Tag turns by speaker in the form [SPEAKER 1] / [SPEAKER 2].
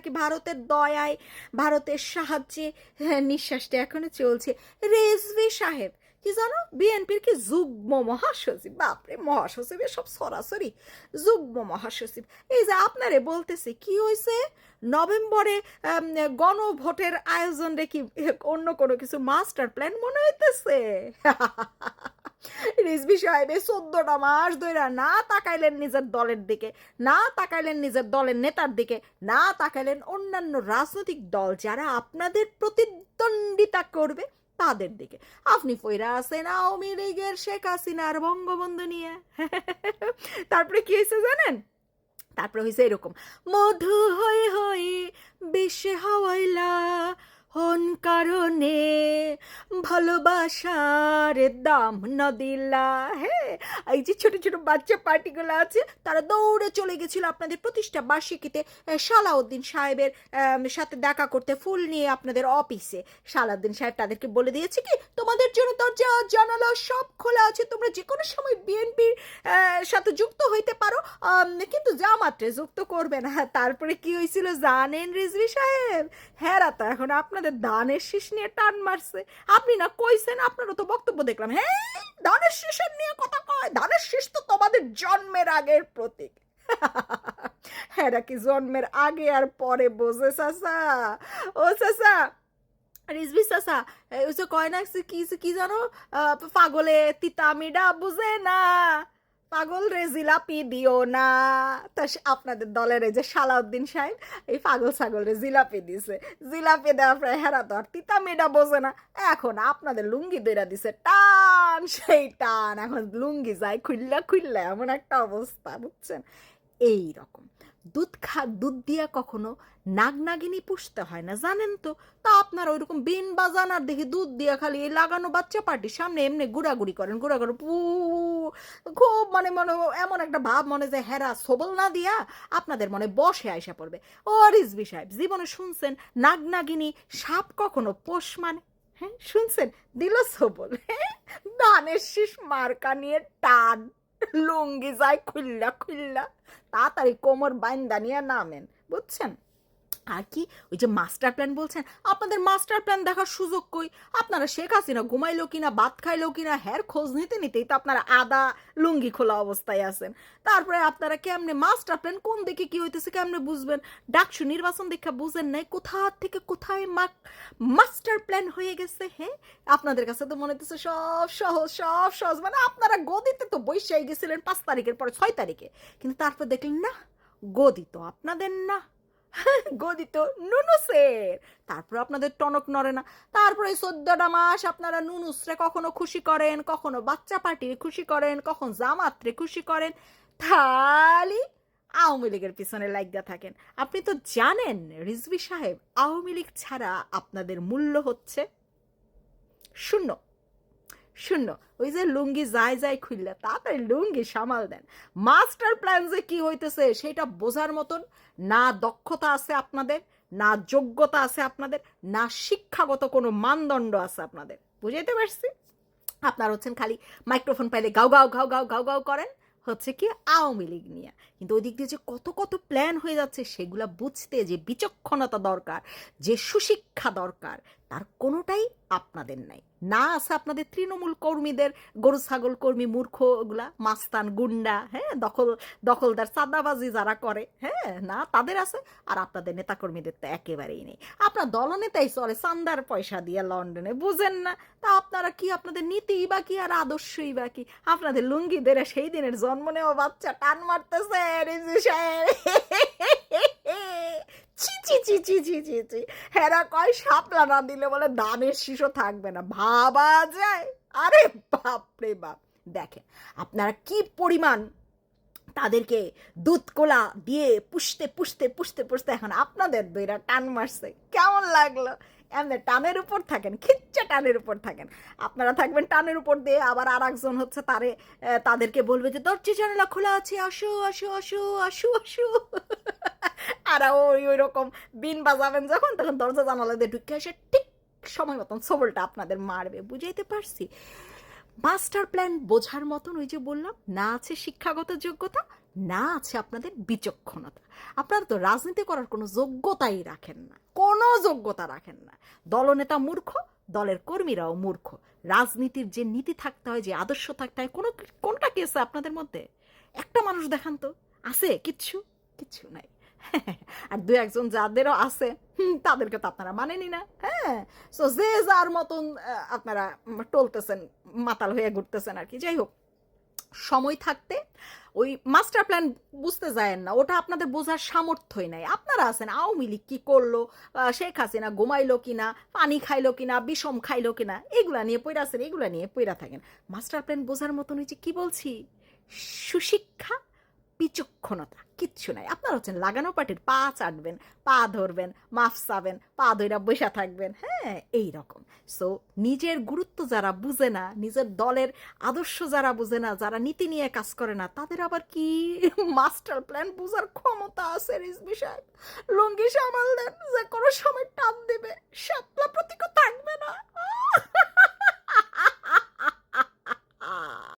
[SPEAKER 1] নাকি ভারতের দয়ায়, ভারতের সাহায্যে নিঃশ্বাসটা এখনো চলছে। রেজভী সাহেব কি জানো, বিএনপির কি যুগ্ম মহাসচিব, বাপরে মহাসচিবের সব সরাসরি যুগ্ম মহাসচিব। এই যে আপনারে বলতেছে কি হয়েছে, নভেম্বরে গণভোটের আয়োজন রে কি অন্য কোনো কিছু মাস্টার প্ল্যান মনে হইতেছে? রিজভী সাহেবের 14টা মাস ধরে না তাকাইলেন নিজের দলের দিকে, না তাকাইলেন নিজের দলের নেতার দিকে, না তাকাইলেন অন্যান্য রাজনৈতিক দল যারা আপনাদের প্রতিদ্বন্দ্বিতা করবে তাদের দিকে। আপনি ফইরা আছেন আওয়ামী লীগের শেখ হাসিনার বঙ্গবন্ধু নিয়ে। তারপরে কি হয়েছে জানেন? তারপরে হয়েছে এরকম, মধু হয়ে হয়ে বেশে হাওয়াইলা হন কারণে ভালোবাসার দাম না দিলা। হ্যাঁ, এই যে ছোট ছোট বাচ্চা পার্টিগুলো আছে তারা দৌড়ে চলে গেছিল আপনাদের প্রতিষ্ঠা বার্ষিকীতে সালাউদ্দিন সাহেবের সাথে দেখা করতে, ফুল নিয়ে আপনাদের অফিসে। সালাউদ্দিন সাহেব তাদেরকে বলে দিয়েছে কি, তোমাদের জন্য দরজা জানালা সব খোলা আছে, তোমরা যে কোনো সময় বিএনপির সাথে যুক্ত হইতে পারো, কিন্তু জামাতে যুক্ত করবে না। তারপরে কি হয়েছিল জানেন রিজভী সাহেব? হেরা তো এখন আপনাদের ধানের শীষ নিয়ে টান মারছে। আপনি না কইছেন, আপনারও তো বক্তব্য দেখলাম, হ্যাঁ ধানের শীষের নিয়ে কথা কয়, ধানের শীষ তো তোমাদের জন্মের আগের প্রতীক। হেরা কি জন্মের আগে আর পরে বোঝে চাচা? ও চাচা, রিজভী চাচা ওই যে কয় না কি কি জানো, পাগলে তিতামিডা বুঝে না, পাগল রে জিলাপি দিও না। তা আপনাদের দলের এই যে সালাউদ্দিন সাহেব এই পাগল ছাগল রে জিলাপি দিছে, জিলাপি দেওয়ার পরে হেরা তো আর তিতামিডা বোঝে না, এখন আপনাদের লুঙ্গি দইরা দিছে টান, সেই টান এখন লুঙ্গি যায় খুললা খুললা, এমন একটা অবস্থা, বুঝছেন? এই রকম দুধ দিয়া কখনো নাগনাগিনী পুষতে হয় না, জানেন তো? তা আপনারা ওইরকম বিন বাজান আর দেখি দুধ দিয়া খালি এই লাগানো বাচ্চা পার্টির সামনে এমনি ঘুরাঘুরি করেন, ঘুরাঘুরি পু, খুব মানে মনে এমন একটা ভাব মনে যে হেরা সবল না দিয়া আপনাদের মনে বসে আইসা পড়বে। ও রিজভী সাহেব, জীবনে শুনছেন নাগনাগিনী সাপ কখনো পোষ মানে? হ্যাঁ শুনছেন? দিল সবল, হ্যাঁ ধানের শীষ মার্কা নিয়ে টান, লুঙ্গি যায় খুললা খুললা, তাড়াতাড়ি কোমর বাইন্দা নিয়ে নামেন, বুঝছেন? আর কি ওই যে মাস্টার প্ল্যান বলছেন, আপনাদের মাস্টার প্ল্যান দেখার সুযোগ কই? আপনারা শেখ হাসিনা ঘুমাইলো কিনা, ভাত খাইলো কিনা, হ্যার খোঁজ নিতে নিতেই তো আপনারা আদা লুঙ্গি খোলা অবস্থায় আছেন। তারপরে আপনারা কেমনে মাস্টার প্ল্যান কোন দিকে কি হইতেছে কেমনে বুঝবেন? ডাকসু নির্বাচন দেখা বুঝেন নাই কোথা থেকে কোথায় মাস্টার প্ল্যান হয়ে গেছে। হ্যাঁ, আপনাদের কাছে তো মনে হচ্ছে সব সহজ, সব সহজ, মানে আপনারা গদিতে তো বৈশাই গেছিলেন 5 তারিখের পরে 6 তারিখে, কিন্তু তারপর দেখলেন না, গদি তো আপনাদের না, গদি তো নুনুসের। তারপর আপনাদের টনক নড়ে না। তারপরে 14টা মাস আপনারা নুনুসরে কখনো খুশি করেন, কখনো বাচ্চা পার্টির খুশি করেন, কখন জামাতরে খুশি করেন, খালি আওয়ামী লীগের পিছনে লাগিয়া থাকেন। আপনি তো জানেন রিজভী সাহেব, আওয়ামী লীগ ছাড়া আপনাদের মূল্য হচ্ছে শূন্য, শূন্য। ওই যে লুঙ্গি যায় যায় খুললে তাড়াতাড়ি লুঙ্গি সামাল দেন। মাস্টার প্ল্যান যে কি হইতেছে সেটা বোঝার মতন না দক্ষতা আছে আপনাদের, না যোগ্যতা আছে আপনাদের, না শিক্ষাগত কোনো মানদণ্ড আছে আপনাদের, বুঝাইতে পারছি? আপনারা হচ্ছেন খালি মাইক্রোফোন পাইলে গাও গাও গাও গাও গাও গাও করেন, হচ্ছে কি আওয়ামী লীগ নিয়ে। কিন্তু ওই দিক দিয়ে যে কত কত প্ল্যান হয়ে যাচ্ছে সেগুলা বুঝতে যে বিচক্ষণতা দরকার, যে সুশিক্ষা দরকার, তার কোনোটাই আপনাদের নাই। না আছে আপনাদের তৃণমূল কর্মীদের, গরু ছাগল কর্মী মূর্খ ওগুলা, মাস্তান গুন্ডা, হ্যাঁ দখলদার চাঁদাবাজি যারা করে, হ্যাঁ না তাদের আছে। আর আপনাদের নেতাকর্মীদের তো একেবারেই নেই। আপনার দলনেতাই চলে চান্দার পয়সা দিয়ে লন্ডনে, বুঝেন না? তা আপনারা কি, আপনাদের নীতিই বা কি আর আদর্শই বা কি? আপনাদের লুঙ্গি ধরে সেই দিনের জন্ম নেওয়া বাচ্চা টান মারতেছে রিজভী সাহেব। ছি ছি ছি ছি ছি ছি ছি, হেরা কয় শাপলা না দিলে বলে ধানের শীষও থাকবে না, ভাবা যায়? আরে বাপরে বাপ, দেখেন আপনারা কি পরিমাণ তাদেরকে দুধ কোলা দিয়ে পুষতে পুষতে পুষতে পুষতে এখন আপনাদের দুইরা টান মারছে, কেমন লাগলো? এমনি টানের উপর থাকেন, খিচ্চা টানের উপর থাকেন। আপনারা থাকবেন টানের উপর দিয়ে, আবার আর একজন হচ্ছে তাদেরকে বলবে যে দরজা জানালা খোলা আছে, আসো আসো আসো আসো আসো। আর ওই রকম বিন বাজাবেন যখন, তখন দরজা জানালা দিয়ে ঢুকে আসে ঠিক সময় মতন সবলটা আপনাদের মারবে, বুঝাইতে পারছি? মাস্টার প্ল্যান বোঝার মতন ওই যে বললাম, না আছে শিক্ষাগত যোগ্যতা, না আছে আপনাদের বিচক্ষণতা। আপনারা তো রাজনীতি করার কোনো যোগ্যতাই রাখেন না, কোনো যোগ্যতা রাখেন না। দলনেতা মূর্খ, দলের কর্মীরাও মূর্খ। রাজনীতির যে নীতি থাকতে হয়, যে আদর্শ থাকতে হয়, কোনটা কি আছে আপনাদের মধ্যে? একটা মানুষ দেখান তো, আছে? কিচ্ছু কিচ্ছু নাই। আর দু একজন যাদেরও আছে, তাদেরকে তো আপনারা মানেনি না। হ্যাঁ, সো যে যার মতন আপনারা টলতেছেন, মাতাল হয়ে ঘুরতেছেন আর কি। যাই হোক, সময় থাকতে ওই মাস্টার প্ল্যান বুঝতে যায়েন না, ওটা আপনাদের বোঝার সামর্থ্যই নাই। আপনারা আছেন আওয়ামী লীগ কী করলো, শেখ হাসিনা ঘুমাইলো কিনা, পানি খাইলো কিনা, বিষম খাইলো কিনা, এগুলা নিয়ে পইরা আছেন, এগুলা নিয়ে পইরা থাকেন। মাস্টার প্ল্যান বোঝার মতন ওই যে কী বলছি, সুশিক্ষা, বিচক্ষণতা কিচ্ছু নাই। আপনারা হচ্ছেন লাগানো পাটির পা চাটবেন, পা ধরবেন, মাফ চাবেন, পা ধইরা বসে থাকবেন। হ্যাঁ, এই রকম। সো নিজের গুরুত্ব যারা বুঝে না, নিজের দলের আদর্শ যারা বুঝে না, যারা নীতি নিয়ে কাজ করে না, তাদের আবার কি মাস্টার প্ল্যান বোঝার ক্ষমতা আছে? রিজভী সাহেব, লুঙ্গি সামাল দেন, যে কোনো সময়